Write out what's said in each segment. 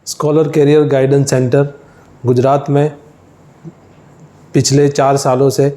Scholar career guidance centre Gujarat में पिछले 4 सालों से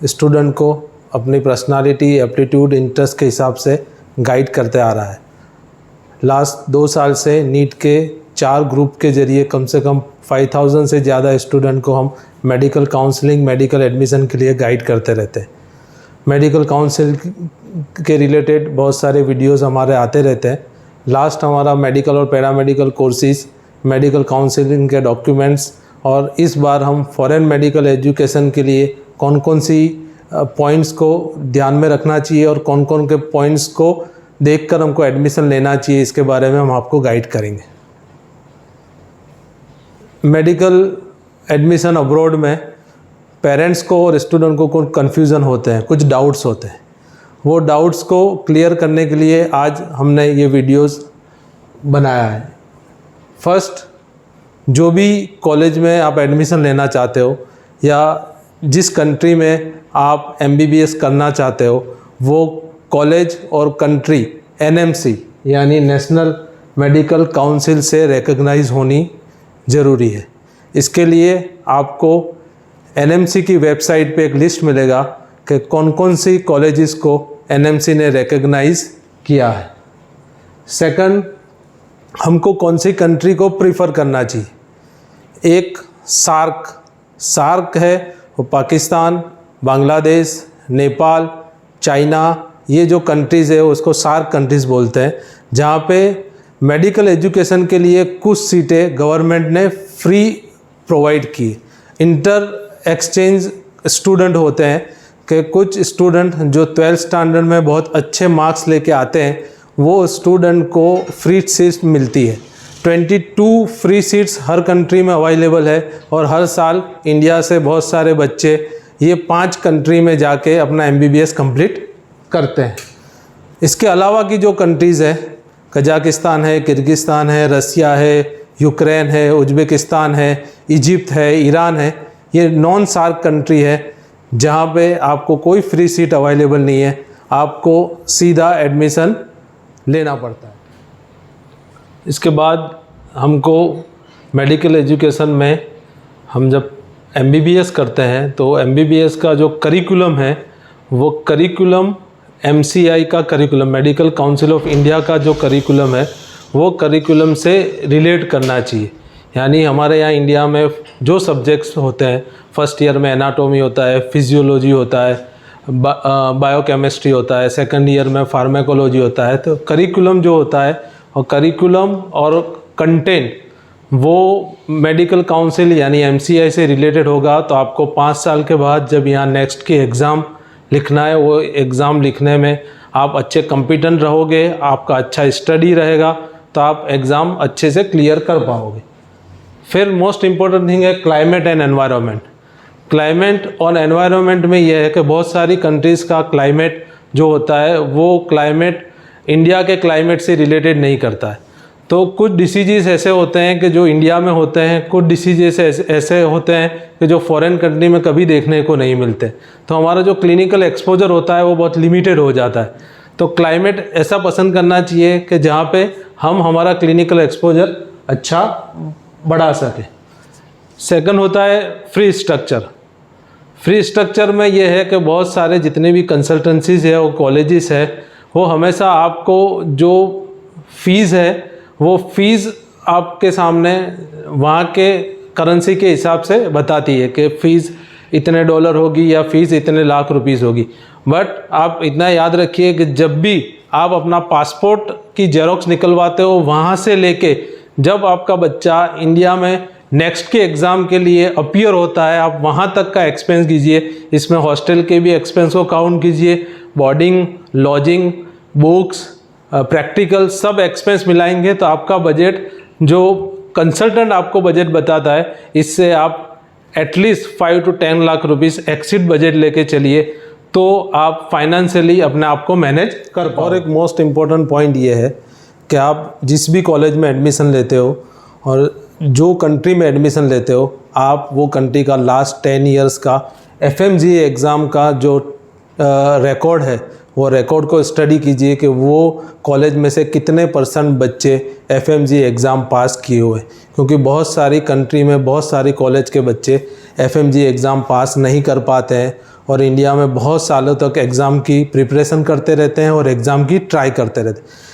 स्टूडेंट को अपनी पर्सनालिटी, एप्टीट्यूड, इंटरेस्ट के हिसाब से गाइड करते आ रहा है। लास्ट 2 साल से नीट के 4 ग्रुप के ज़रिए कम से कम 5000 से ज़्यादा स्टूडेंट को हम मेडिकल काउंसलिंग, मेडिकल एडमिशन के लिए गाइड करते रहते हैं। मेडिकल काउंसलिंग के रिलेटेड बहुत सारे वीडियोस हमारे आते रहते हैं। लास्ट हमारा मेडिकल और पैरामेडिकल कोर्सेज, मेडिकल काउंसलिंग के डॉक्यूमेंट्स, और इस बार हम फॉरेन मेडिकल एजुकेशन के लिए कौन कौन सी पॉइंट्स को ध्यान में रखना चाहिए और कौन कौन के पॉइंट्स को देखकर हमको एडमिशन लेना चाहिए, इसके बारे में हम आपको गाइड करेंगे। मेडिकल एडमिशन अब्रॉड में पेरेंट्स को और स्टूडेंट को कुछ कन्फ्यूज़न होते हैं, कुछ डाउट्स होते हैं। वो डाउट्स को क्लियर करने के लिए आज हमने ये वीडियोस बनाया है। फर्स्ट, जो भी कॉलेज में आप एडमिशन लेना चाहते हो या जिस कंट्री में आप MBBS करना चाहते हो, वो कॉलेज और कंट्री NMC यानी नेशनल मेडिकल काउंसिल से रिकॉग्नाइज होनी ज़रूरी है। इसके लिए आपको NMC की वेबसाइट पे एक लिस्ट मिलेगा कि कौन कौन सी कॉलेजेस को NMC ने रिकॉग्नाइज किया है। सेकंड, हमको कौन सी कंट्री को प्रीफर करना चाहिए। एक सार्क है, वो पाकिस्तान, बांग्लादेश, नेपाल, चाइना, ये जो कंट्रीज़ है उसको सार्क कंट्रीज़ बोलते हैं, जहाँ पे मेडिकल एजुकेशन के लिए कुछ सीटें गवर्नमेंट ने फ्री प्रोवाइड की। इंटर एक्सचेंज स्टूडेंट होते हैं कि कुछ स्टूडेंट जो 12th स्टैंडर्ड में बहुत अच्छे मार्क्स लेके आते हैं, वो स्टूडेंट को फ्री सीट मिलती है। 22 फ्री सीट्स हर कंट्री में अवेलेबल है और हर साल इंडिया से बहुत सारे बच्चे ये 5 कंट्री में जाके अपना MBBS कंप्लीट करते हैं। इसके अलावा की जो कंट्रीज़ है, कजाकिस्तान है, किर्गिस्तान है, रसिया है, यूक्रेन है, उज्बेकिस्तान है, इजिप्ट है, ईरान है, ये नॉन सार्क कंट्री है जहाँ पे आपको कोई फ्री सीट अवेलेबल नहीं है, आपको सीधा एडमिशन लेना पड़ता है। इसके बाद हमको मेडिकल एजुकेशन में हम जब MBBS करते हैं तो MBBS का जो करिकुलम है वो करिकुलम MCI का curriculum, medical council of India का जो करिकुलम है वो करिकुलम से रिलेट करना चाहिए। यानी हमारे यहाँ इंडिया में जो सब्जेक्ट्स होते हैं, फर्स्ट ईयर में एनाटॉमी होता है, फिजियोलॉजी होता है, बायोकेमिस्ट्री होता है, सेकंड ईयर में फार्माकोलॉजी होता है। तो करिकुलम जो होता है और करिकुलम और कंटेंट वो मेडिकल काउंसिल यानी MCI से रिलेटेड होगा। तो आपको 5 साल के बाद जब यहाँ नेक्स्ट की एग्ज़ाम लिखना है, वो एग्ज़ाम लिखने में आप अच्छे कॉम्पिटेंट रहोगे, आपका अच्छा स्टडी रहेगा, तो आप एग्ज़ाम अच्छे से क्लियर कर पाओगे। फिर मोस्ट इम्पॉर्टेंट थिंग है क्लाइमेट एंड एनवायरनमेंट। क्लाइमेट और एनवायरनमेंट में यह है कि बहुत सारी कंट्रीज़ का क्लाइमेट जो होता है वो क्लाइमेट इंडिया के क्लाइमेट से रिलेटेड नहीं करता है। तो कुछ डिसीजेस ऐसे होते हैं कि जो इंडिया में होते हैं, कुछ डिसीजेस ऐसे होते हैं कि जो फॉरेन कंट्री में कभी देखने को नहीं मिलते। तो हमारा जो क्लिनिकल एक्सपोजर होता है वो बहुत लिमिटेड हो जाता है। तो क्लाइमेट ऐसा पसंद करना चाहिए कि जहाँ पे हम हमारा क्लिनिकल एक्सपोजर अच्छा बढ़ा सकें। सेकंड होता है फ्री स्ट्रक्चर। फ्री स्ट्रक्चर में ये है कि बहुत सारे जितने भी कंसल्टेंसीज है और कॉलेजेस है, वो हमेशा आपको जो फ़ीस है वो फ़ीस आपके सामने वहाँ के करेंसी के हिसाब से बताती है कि फ़ीस इतने डॉलर होगी या फ़ीस इतने लाख रुपीस होगी। बट आप इतना याद रखिए कि जब भी आप अपना पासपोर्ट की जेरोक्स निकलवाते हो, वहाँ से लेके जब आपका बच्चा इंडिया में नेक्स्ट के एग्ज़ाम के लिए अपीयर होता है, आप वहाँ तक का एक्सपेंस कीजिए। इसमें हॉस्टल के भी एक्सपेंस को काउंट कीजिए, बोर्डिंग, लॉजिंग, बुक्स, प्रैक्टिकल सब एक्सपेंस मिलाएंगे तो आपका बजट जो कंसल्टेंट आपको बजट बताता है, इससे आप at least 5 to 10 lakh rupees exceed budget लेके चलिए, तो आप फाइनेंशियली अपने आप को मैनेज कर पाओ। और एक मोस्ट इम्पॉर्टेंट पॉइंट ये है कि आप जिस भी कॉलेज में एडमिशन लेते हो और जो कंट्री में एडमिशन लेते हो, आप वो कंट्री का लास्ट 10 ईयर्स का FMGA एग्ज़ाम का जो रिकॉर्ड है वो रिकॉर्ड को स्टडी कीजिए कि वो कॉलेज में से कितने % बच्चे FMG एग्ज़ाम पास किए हुए, क्योंकि बहुत सारी कंट्री में बहुत सारी कॉलेज के बच्चे FMG एग्ज़ाम पास नहीं कर पाते हैं और इंडिया में बहुत सालों तक एग्ज़ाम की प्रिपरेशन करते रहते हैं और एग्ज़ाम की ट्राई करते रहते हैं।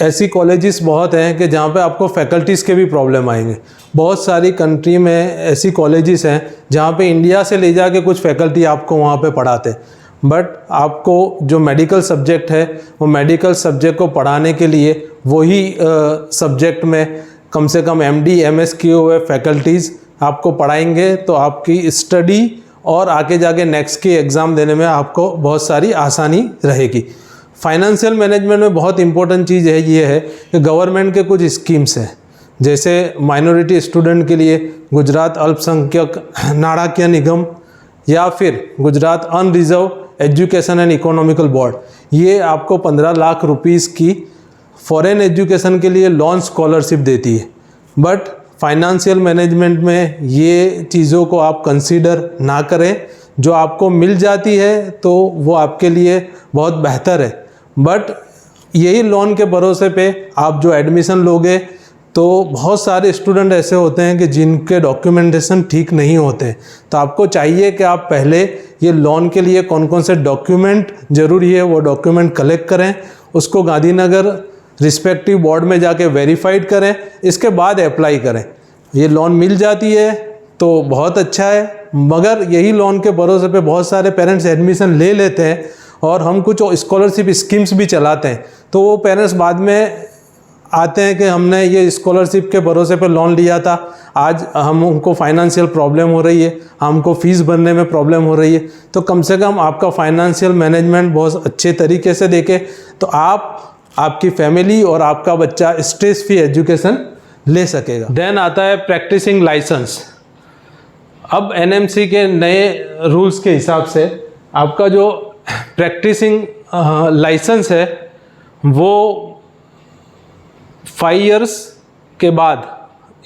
ऐसी कॉलेजेस बहुत हैं कि जहाँ पे आपको फैकल्टीज़ के भी प्रॉब्लम आएंगे। बहुत सारी कंट्री में ऐसी कॉलेजेस हैं जहाँ पे इंडिया से ले जाके कुछ फैकल्टी आपको वहाँ पे पढ़ाते हैं, बट आपको जो मेडिकल सब्जेक्ट है वो मेडिकल सब्जेक्ट को पढ़ाने के लिए वही सब्जेक्ट में कम से कम MD MS किए हुए फैकल्टीज़ आपको पढ़ाएंगे, तो आपकी स्टडी और आगे जाके नेक्स्ट की एग्ज़ाम देने में आपको बहुत सारी आसानी रहेगी। फाइनेंशियल मैनेजमेंट में बहुत इंपॉर्टेंट चीज़ है ये है कि गवर्नमेंट के कुछ स्कीम्स हैं, जैसे माइनॉरिटी स्टूडेंट के लिए गुजरात अल्पसंख्यक नाणाकिय निगम या फिर Gujarat unreserved education and economical board, ये आपको 15 लाख रुपीस की फॉरेन एजुकेशन के लिए लोन स्कॉलरशिप देती है। बट फाइनेंशियल मैनेजमेंट में ये चीज़ों को आप कंसीडर ना करें, जो आपको मिल जाती है तो वो आपके लिए बहुत बेहतर है, बट यही लोन के भरोसे पे आप जो एडमिशन लोगे तो बहुत सारे स्टूडेंट ऐसे होते हैं कि जिनके डॉक्यूमेंटेशन ठीक नहीं होते, तो आपको चाहिए कि आप पहले ये लोन के लिए कौन कौन से डॉक्यूमेंट ज़रूरी है वो डॉक्यूमेंट कलेक्ट करें, उसको गांधीनगर रिस्पेक्टिव बोर्ड में जाके वेरीफाइड करें, इसके बाद अप्लाई करें। ये लोन मिल जाती है तो बहुत अच्छा है, मगर यही लोन के भरोसे पे बहुत सारे पेरेंट्स एडमिशन ले लेते हैं और हम कुछ स्कॉलरशिप स्कीम्स भी चलाते हैं, तो वो पेरेंट्स बाद में आते हैं कि हमने ये स्कॉलरशिप के भरोसे पे लोन लिया था, आज हम उनको फाइनेंशियल प्रॉब्लम हो रही है, हमको फ़ीस भरने में प्रॉब्लम हो रही है। तो कम से कम आपका फाइनेंशियल मैनेजमेंट बहुत अच्छे तरीके से देखें तो आपकी फैमिली और आपका बच्चा स्ट्रेस फ्री एजुकेशन ले सकेगा। देन आता है प्रैक्टिसिंग लाइसेंस। अब NMC के नए रूल्स के हिसाब से आपका जो प्रैक्टिसिंग लाइसेंस है वो 5 इयर्स के बाद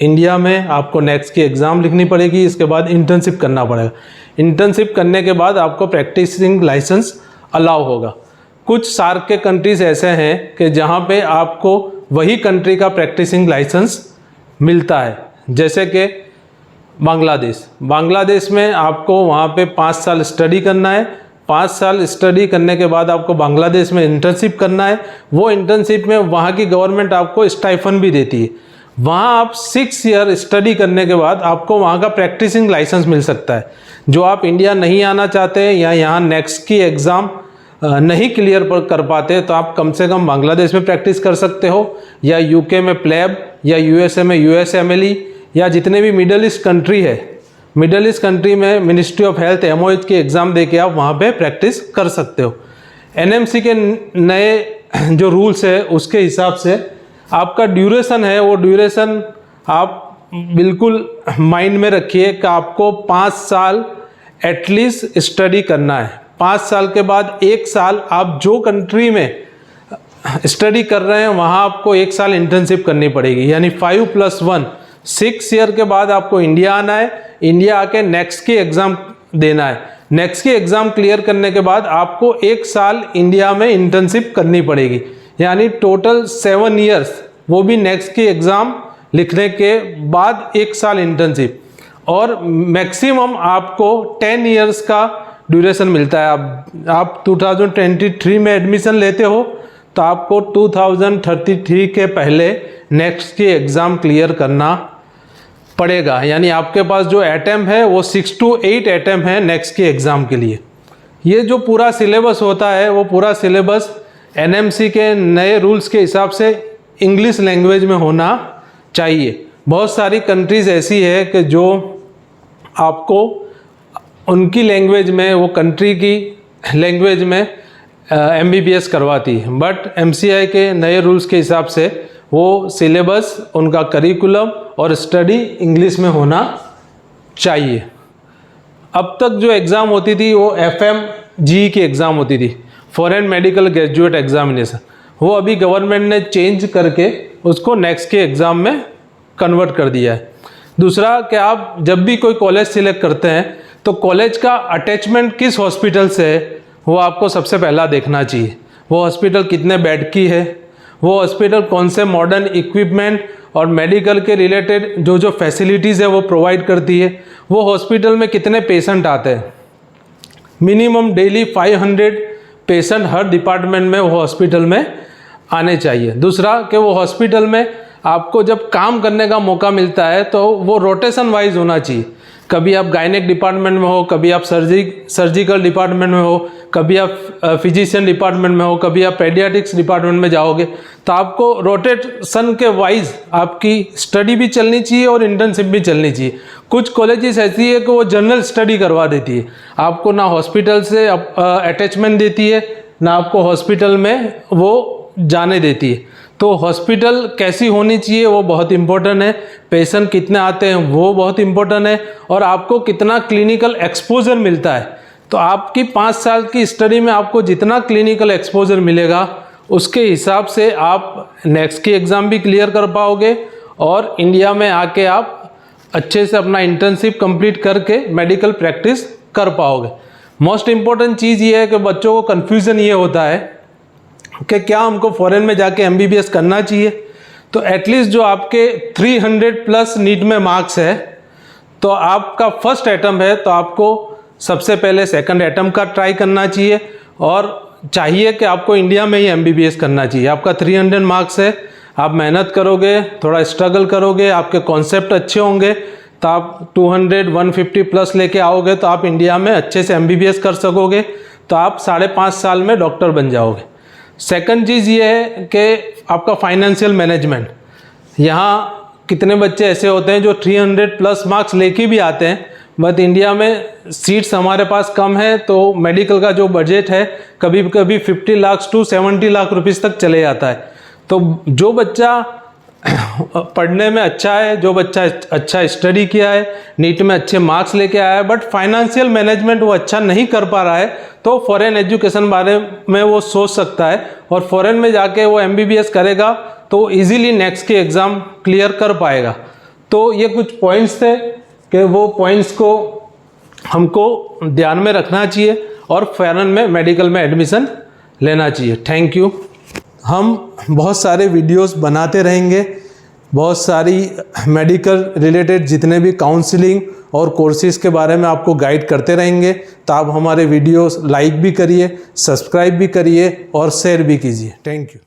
इंडिया में आपको नेक्स्ट की एग्ज़ाम लिखनी पड़ेगी, इसके बाद इंटर्नशिप करना पड़ेगा। इंटर्नशिप करने के बाद आपको प्रैक्टिसिंग लाइसेंस अलाउ होगा। कुछ सार्क के कंट्रीज़ ऐसे हैं कि जहाँ पे आपको वही कंट्री का प्रैक्टिसिंग लाइसेंस मिलता है, जैसे कि बांग्लादेश में आपको वहाँ पे 5 साल स्टडी करना है, 5 साल स्टडी करने के बाद आपको बांग्लादेश में इंटर्नशिप करना है। वो इंटर्नशिप में वहाँ की गवर्नमेंट आपको स्टाइफन भी देती है। वहाँ आप 6 ईयर स्टडी करने के बाद आपको वहाँ का प्रैक्टिसिंग लाइसेंस मिल सकता है। जो आप इंडिया नहीं आना चाहते या यहाँ नेक्स्ट की एग्ज़ाम नहीं क्लियर कर पाते, तो आप कम से कम बांग्लादेश में प्रैक्टिस कर सकते हो, या UK में प्लेब, या USA में USMLE, या जितने भी मिडल ईस्ट कंट्री है, मिडल ईस्ट कंट्री में मिनिस्ट्री ऑफ हेल्थ MOH की एग्ज़ाम देके आप वहाँ पे प्रैक्टिस कर सकते हो। NMC के नए जो रूल्स है उसके हिसाब से आपका ड्यूरेशन है, वो ड्यूरेशन आप बिल्कुल माइंड में रखिए कि आपको 5 साल एटलीस्ट स्टडी करना है। 5 साल के बाद 1 साल आप जो कंट्री में स्टडी कर रहे हैं वहाँ आपको 1 साल इंटर्नशिप करनी पड़ेगी, यानी 5+1 6 ईयर के बाद आपको इंडिया आना है। इंडिया आके नेक्स्ट की एग्ज़ाम देना है। नेक्स्ट की एग्ज़ाम क्लियर करने के बाद आपको 1 साल इंडिया में इंटर्नशिप करनी पड़ेगी, यानी टोटल 7 ईयर्स, वो भी नेक्स्ट की एग्ज़ाम लिखने के बाद 1 साल इंटर्नशिप, और मैक्सिमम आपको 10 ईयर्स का ड्यूरेशन मिलता है। आप 2023 में एडमिशन लेते हो तो आपको 2033 के पहले नेक्स्ट की एग्ज़ाम क्लियर करना पड़ेगा, यानी आपके पास जो अटेम्प्ट है वो 6 to 8 अटेम्प्ट है नेक्स्ट की एग्ज़ाम के लिए। ये जो पूरा सिलेबस होता है वो पूरा सिलेबस NMC के नए रूल्स के हिसाब से इंग्लिश लैंग्वेज में होना चाहिए। बहुत सारी कंट्रीज़ ऐसी है कि जो आपको उनकी लैंग्वेज में, वो कंट्री की लैंग्वेज में MBBS करवाती है, बट MCI के नए रूल्स के हिसाब से वो सिलेबस, उनका करिकुलम और स्टडी इंग्लिश में होना चाहिए। अब तक जो एग्ज़ाम होती थी वो FMGE की एग्ज़ाम होती थी, फॉरेन मेडिकल ग्रेजुएट एग्जामिनेशन, वो अभी गवर्नमेंट ने चेंज करके उसको नेक्स्ट के एग्ज़ाम में कन्वर्ट कर दिया है। दूसरा कि आप जब भी कोई कॉलेज सिलेक्ट करते हैं तो कॉलेज का अटैचमेंट किस हॉस्पिटल से है वो आपको सबसे पहला देखना चाहिए। वो हॉस्पिटल कितने बेड की है, वो हॉस्पिटल कौन से मॉडर्न इक्विपमेंट और मेडिकल के रिलेटेड जो जो फैसिलिटीज़ है वो प्रोवाइड करती है, वो हॉस्पिटल में कितने पेशेंट आते हैं। मिनिमम डेली 500 पेशेंट हर डिपार्टमेंट में वो हॉस्पिटल में आने चाहिए। दूसरा कि वो हॉस्पिटल में आपको जब काम करने का मौका मिलता है तो वो रोटेशन वाइज होना चाहिए। कभी आप गायनेक डिपार्टमेंट में हो, कभी आप सर्जिकल डिपार्टमेंट में हो, कभी आप फिजिशियन डिपार्टमेंट में हो, कभी आप पेडियाट्रिक्स डिपार्टमेंट में जाओगे, तो आपको रोटेशन के वाइज आपकी स्टडी भी चलनी चाहिए और इंटर्नशिप भी चलनी चाहिए। कुछ कॉलेजेस ऐसी है कि वो जनरल स्टडी करवा देती है, आपको ना हॉस्पिटल से अटैचमेंट देती है, ना आपको हॉस्पिटल में वो जाने देती है। तो हॉस्पिटल कैसी होनी चाहिए वो बहुत इम्पोर्टेंट है, पेशेंट कितने आते हैं वो बहुत इम्पोर्टेंट है, और आपको कितना क्लिनिकल एक्सपोजर मिलता है। तो आपकी 5 साल की स्टडी में आपको जितना क्लिनिकल एक्सपोजर मिलेगा उसके हिसाब से आप नेक्स्ट की एग्ज़ाम भी क्लियर कर पाओगे और इंडिया में आके आप अच्छे से अपना इंटर्नशिप कंप्लीट करके मेडिकल प्रैक्टिस कर पाओगे। मोस्ट इम्पॉर्टेंट चीज़ ये है कि बच्चों को कन्फ्यूज़न ये होता है कि क्या हमको फॉरेन में जाके MBBS करना चाहिए। तो एटलीस्ट जो आपके 300 प्लस नीट में मार्क्स है तो आपका फर्स्ट अटेम्प्ट है, तो आपको सबसे पहले सेकंड अटेम्प्ट का ट्राई करना चाहिए और चाहिए कि आपको इंडिया में ही MBBS करना चाहिए। आपका 300 मार्क्स है, आप मेहनत करोगे, थोड़ा स्ट्रगल करोगे, आपके कॉन्सेप्ट अच्छे होंगे तो आप 200 150 प्लस लेके आओगे तो आप इंडिया में अच्छे से MBBS कर सकोगे, तो आप 5.5 साल में डॉक्टर बन जाओगे। सेकंड चीज़ ये है कि आपका फाइनेंशियल मैनेजमेंट। यहाँ कितने बच्चे ऐसे होते हैं जो 300 प्लस मार्क्स लेके भी आते हैं, बट इंडिया में सीट्स हमारे पास कम है, तो मेडिकल का जो बजट है कभी कभी 50 लाख टू 70 लाख रुपीस तक चले जाता है। तो जो बच्चा पढ़ने में अच्छा है, जो बच्चा अच्छा स्टडी किया है, नीट में अच्छे मार्क्स लेके आया है, बट फाइनेंशियल मैनेजमेंट वो अच्छा नहीं कर पा रहा है, तो फॉरेन एजुकेशन बारे में वो सोच सकता है और फॉरेन में जाके वो MBBS करेगा तो इजीली नेक्स्ट के एग्ज़ाम क्लियर कर पाएगा। तो ये कुछ पॉइंट्स थे कि वो पॉइंट्स को हमको ध्यान में रखना चाहिए और फॉरेन में मेडिकल में एडमिशन लेना चाहिए। Thank you. हम बहुत सारे वीडियोस बनाते रहेंगे, बहुत सारी मेडिकल रिलेटेड जितने भी काउंसलिंग और कोर्सेज़ के बारे में आपको गाइड करते रहेंगे। तो आप हमारे वीडियोस लाइक भी करिए, सब्सक्राइब भी करिए और शेयर भी कीजिए। Thank you.